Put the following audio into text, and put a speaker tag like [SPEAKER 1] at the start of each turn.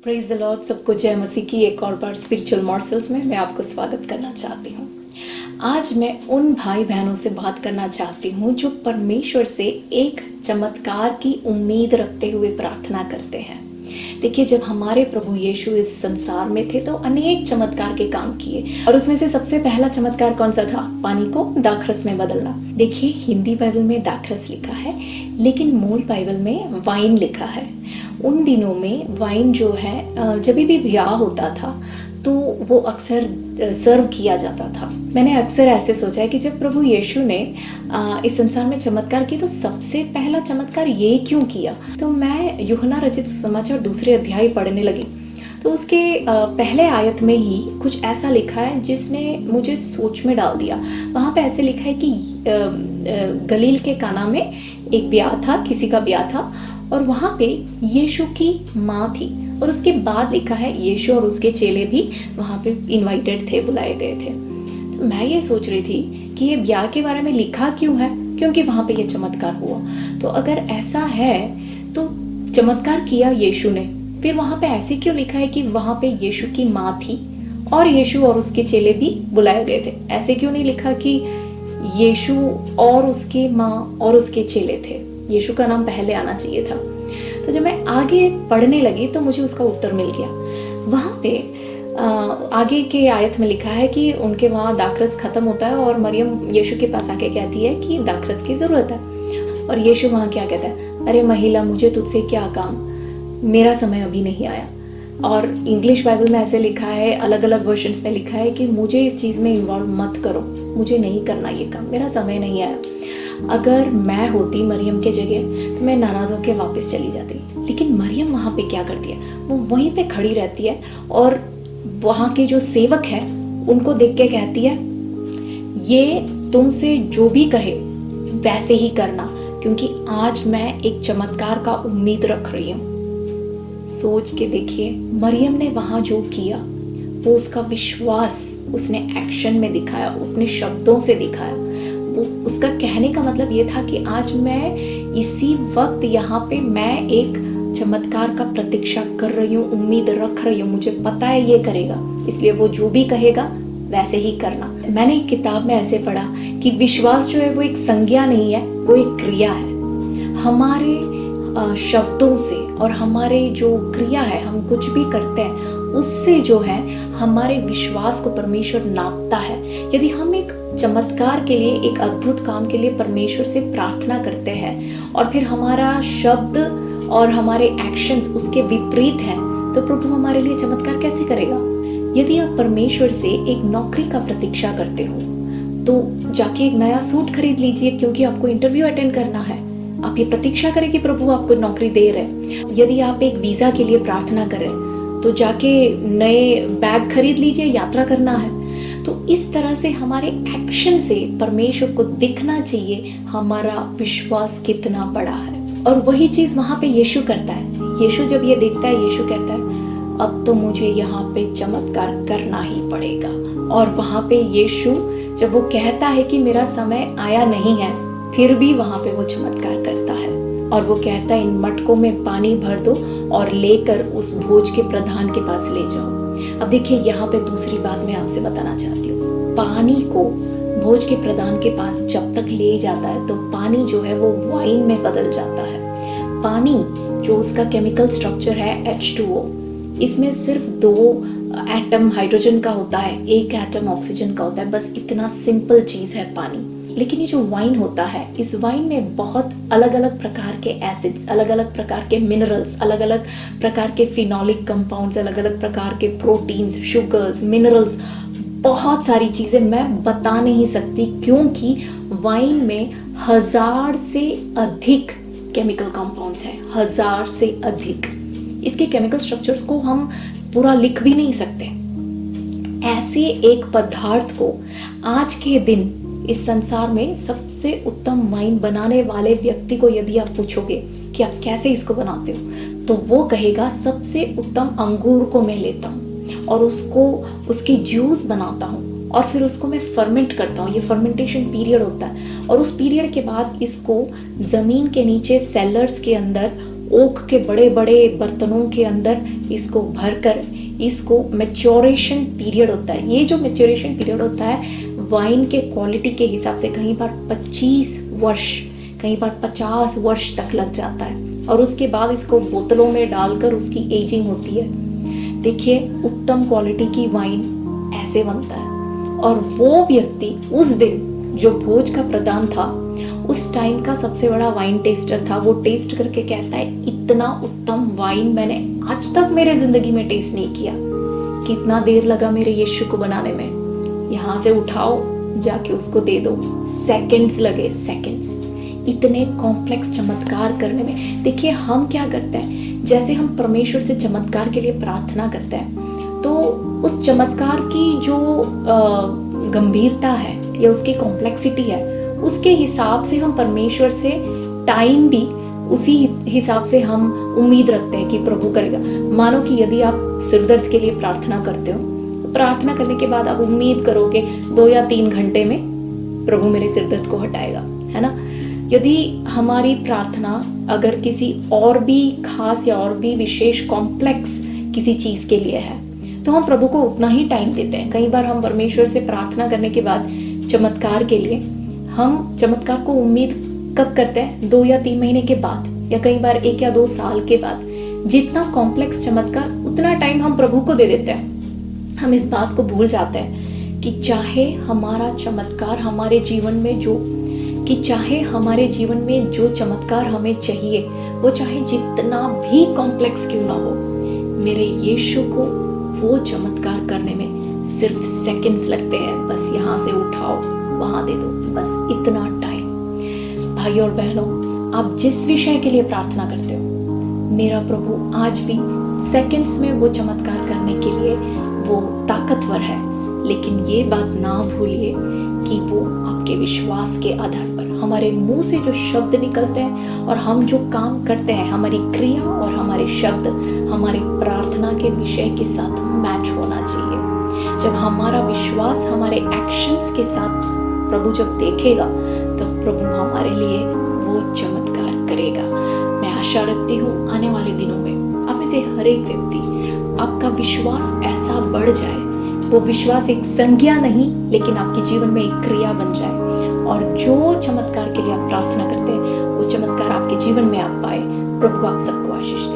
[SPEAKER 1] Praise the Lord. सबको जय मसीह की एक और बार स्पिरिचुअल मॉर्सल्स में मैं आपको स्वागत करना चाहती हूँ। आज मैं उन भाई बहनों से बात करना चाहती हूँ जो परमेश्वर से एक चमत्कार की उम्मीद रखते हुए प्रार्थना करते हैं। देखिए, जब हमारे प्रभु यीशु इस संसार में थे तो अनेक चमत्कार के काम किए और उसमें से सबसे पहला चमत्कार कौन सा था? पानी को दाखरस में बदलना। देखिए, हिंदी बाइबल में दाखरस लिखा है लेकिन मूल बाइबल में वाइन लिखा है। उन दिनों में वाइन जो है जब भी ब्याह होता था तो वो अक्सर सर्व किया जाता था। मैंने अक्सर ऐसे सोचा है कि जब प्रभु यीशु ने इस संसार में चमत्कार की तो सबसे पहला चमत्कार ये क्यों किया। तो मैं यूहन्ना रचित सुसमाचार 2 अध्याय पढ़ने लगी तो उसके पहले आयत में ही कुछ ऐसा लिखा है जिसने मुझे सोच में डाल दिया। वहाँ पे ऐसे लिखा है कि गलील के काना में एक ब्याह था, किसी का ब्याह था और वहाँ पे यीशु की माँ थी और उसके बाद लिखा है यीशु और उसके चेले भी वहाँ पे इनवाइटेड थे, बुलाए गए थे। तो मैं ये सोच रही थी कि ये ब्याह के बारे में लिखा क्यों है, क्योंकि वहाँ पे ये चमत्कार हुआ। तो अगर ऐसा है तो चमत्कार किया यीशु ने, फिर वहाँ पे ऐसे क्यों लिखा है कि वहाँ पे यीशु की माँ थी और यीशु और उसके चेले भी बुलाए गए थे? ऐसे क्यों नहीं लिखा कि यीशु और उसकी माँ और उसके चेले थे? यीशु का नाम पहले आना चाहिए था। तो जब मैं आगे पढ़ने लगी तो मुझे उसका उत्तर मिल गया। वहाँ पे आगे के आयत में लिखा है कि उनके वहाँ दाखरस खत्म होता है और मरियम यीशु के पास आके कहती है कि दाखरस की ज़रूरत है। और यीशु वहाँ क्या कहता है? अरे महिला, मुझे तुझसे क्या काम, मेरा समय अभी नहीं आया। और इंग्लिश बाइबल में ऐसे लिखा है, अलग अलग वर्जन्स में लिखा है कि मुझे इस चीज़ में इन्वॉल्व मत करो, मुझे नहीं करना ये काम, मेरा समय नहीं आया। अगर मैं होती मरियम के जगह तो मैं नाराज़ होकर वापस चली जाती। लेकिन मरियम वहाँ पे क्या करती है? वो वहीं पे खड़ी रहती है और वहाँ के जो सेवक है उनको देख के कहती है, ये तुमसे जो भी कहे वैसे ही करना, क्योंकि आज मैं एक चमत्कार का उम्मीद रख रही हूँ। सोच के देखिए, मरियम ने वहाँ जो किया वो उसका विश्वास उसने एक्शन में दिखाया, अपने शब्दों से दिखाया। वो उसका कहने का मतलब ये था कि आज मैं इसी वक्त यहाँ पे मैं एक चमत्कार का प्रतीक्षा कर रही हूँ, उम्मीद रख रही हूँ, मुझे पता है ये करेगा, इसलिए वो जो भी कहेगा वैसे ही करना। मैंने एक किताब में ऐसे पढ़ा कि विश्वास जो है वो एक संज्ञा नहीं है, वो एक क्रिया है। हमारे शब्दों से और हमारे जो क्रिया है, हम कुछ भी करते हैं उससे जो है हमारे विश्वास को परमेश्वर नापता है। यदि हम एक चमत्कार के लिए, एक अद्भुत काम के लिए परमेश्वर से प्रार्थना करते हैं और फिर हमारा शब्द और हमारे एक्शंस उसके विपरीत हैं, तो प्रभु हमारे लिए चमत्कार कैसे करेगा? यदि आप परमेश्वर से एक नौकरी का प्रतीक्षा करते हो तो जाके एक नया सूट खरीद लीजिए, क्योंकि आपको इंटरव्यू अटेंड करना है। आप ये प्रतीक्षा करें कि प्रभु आपको नौकरी दे रहे। यदि आप एक वीज़ा के लिए प्रार्थना कर रहे हैं तो जाके नए बैग खरीद लीजिए, यात्रा करना है। तो इस तरह से हमारे एक्शन से परमेश्वर को दिखना चाहिए हमारा विश्वास कितना बड़ा है। और वही चीज़ वहाँ पे यीशु करता है। यीशु जब ये देखता है, यीशु कहता है अब तो मुझे यहाँ पे चमत्कार करना ही पड़ेगा। और वहाँ पे यीशु जब वो कहता है कि मेरा समय आया नहीं है, फिर भी वहाँ पे वो चमत्कार करता है और वो कहता है इन मटकों में पानी भर दो और लेकर उस भोज के प्रधान के पास ले जाओ। अब देखिए, यहाँ पे दूसरी बात मैं आपसे बताना चाहती हूँ। पानी को भोज के प्रधान के पास जब तक ले जाता है तो पानी जो है वो वाइन में बदल जाता है। पानी जो उसका केमिकल स्ट्रक्चर है H2O, इसमें सिर्फ 2 एटम हाइड्रोजन का होता है, 1 एटम ऑक्सीजन का होता है, बस इतना सिंपल चीज़ है पानी। लेकिन ये जो वाइन होता है, इस वाइन में बहुत अलग अलग प्रकार के एसिड्स, अलग अलग प्रकार के मिनरल्स, अलग अलग प्रकार के फिनोलिक कंपाउंड्स, अलग अलग प्रकार के प्रोटीन्स, शुगर्स, मिनरल्स, बहुत सारी चीज़ें मैं बता नहीं सकती, क्योंकि वाइन में 1000 से अधिक केमिकल कंपाउंड्स हैं, 1000 से अधिक। इसके केमिकल स्ट्रक्चर्स को हम पूरा लिख भी नहीं सकते। ऐसे एक पदार्थ को आज के दिन इस संसार में सबसे उत्तम वाइन बनाने वाले व्यक्ति को यदि आप पूछोगे कि आप कैसे इसको बनाते हो, तो वो कहेगा सबसे उत्तम अंगूर को मैं लेता हूँ और उसकी जूस बनाता हूँ और फिर उसको मैं फर्मेंट करता हूँ। ये फर्मेंटेशन पीरियड होता है और उस पीरियड के बाद इसको ज़मीन के नीचे सेलर्स के अंदर ओक के बड़े बड़े बर्तनों के अंदर इसको भरकर, इसको मैच्योरेशन पीरियड होता है। ये जो मैच्योरेशन पीरियड होता है वाइन के क्वालिटी के हिसाब से कहीं बार 25 वर्ष, कहीं बार 50 वर्ष तक लग जाता है, और उसके बाद इसको बोतलों में डालकर उसकी एजिंग होती है। देखिए, उत्तम क्वालिटी की वाइन ऐसे बनता है। और वो व्यक्ति उस दिन जो भोज का प्रदान था, उस टाइम का सबसे बड़ा वाइन टेस्टर था। वो टेस्ट करके कहता है, इतना उत्तम वाइन मैंने आज तक मेरे जिंदगी में टेस्ट नहीं किया। कितना देर लगा मेरे यीशु को बनाने में। यहाँ से उठाओ, जाके उसको दे दो। सेकंड्स लगे, सेकंड्स। इतने कॉम्प्लेक्स चमत्कार करने में। देखिए, हम क्या करते हैं, जैसे हम परमेश्वर से चमत्कार के लिए प्रार्थना करते हैं, तो उस चमत्कार की जो गंभीरता है या उसकी कॉम्प्लेक्सिटी है, उसके हिसाब से हम परमेश्वर से टाइम भी उसी हिसाब से हम उम्मीद रखते हैं कि प्रभु करेगा। मानो कि यदि आप सिर दर्द के लिए प्रार्थना करते हो, तो प्रार्थना करने के बाद आप उम्मीद करोगे 2 या 3 घंटे में प्रभु मेरे सिर दर्द को हटाएगा, है ना। यदि हमारी प्रार्थना अगर किसी और भी खास या और भी विशेष कॉम्प्लेक्स किसी चीज़ के लिए है, तो हम प्रभु को उतना ही टाइम देते हैं। कई बार हम परमेश्वर से प्रार्थना करने के बाद चमत्कार के लिए, हम चमत्कार को उम्मीद कब करते हैं, 2 या 3 महीने के बाद, या कई बार 1 या 2 साल के बाद। जितना कॉम्प्लेक्स चमत्कार, उतना टाइम हम प्रभु को दे देते हैं। हम इस बात को भूल जाते हैं कि चाहे हमारा चमत्कार हमारे जीवन में चाहे हमारे जीवन में जो चमत्कार हमें चाहिए, वो चाहे जितना भी कॉम्प्लेक्स क्यों ना हो, मेरे यीशु को वो चमत्कार करने में सिर्फ सेकंड्स लगते हैं। बस यहाँ से उठाओ, वहाँ दे दो, बस इतना टाइम। भाई और बहनों, आप जिस विषय के लिए प्रार्थना करते हो, मेरा प्रभु आज भी सेकंड्स में वो चमत्कार करने के लिए वो ताकतवर है। लेकिन ये बात ना भूलिए कि वो आपके विश्वास के आधार पर, हमारे मुंह से जो शब्द निकलते हैं और हम जो काम करते हैं, हमारी क्रिया और हमारे शब्द हमारी प्रार्थना के विषय के साथ मैच होना चाहिए। जब हमारा विश्वास हमारे एक्शंस के साथ प्रभु जब देखेगा, तो प्रभु हमारे लिए वो चमत्कार करेगा। मैं आशा रखती हूँ आने वाले दिनों में आप में से हर एक व्यक्ति, आपका विश्वास ऐसा बढ़ जाए, वो विश्वास एक संज्ञा नहीं लेकिन आपके जीवन में एक क्रिया बन जाए, और जो चमत्कार के लिए आप प्रार्थना करते हैं, वो चमत्कार आपके जीवन में आप पाए। प्रभु आप सबको आशीष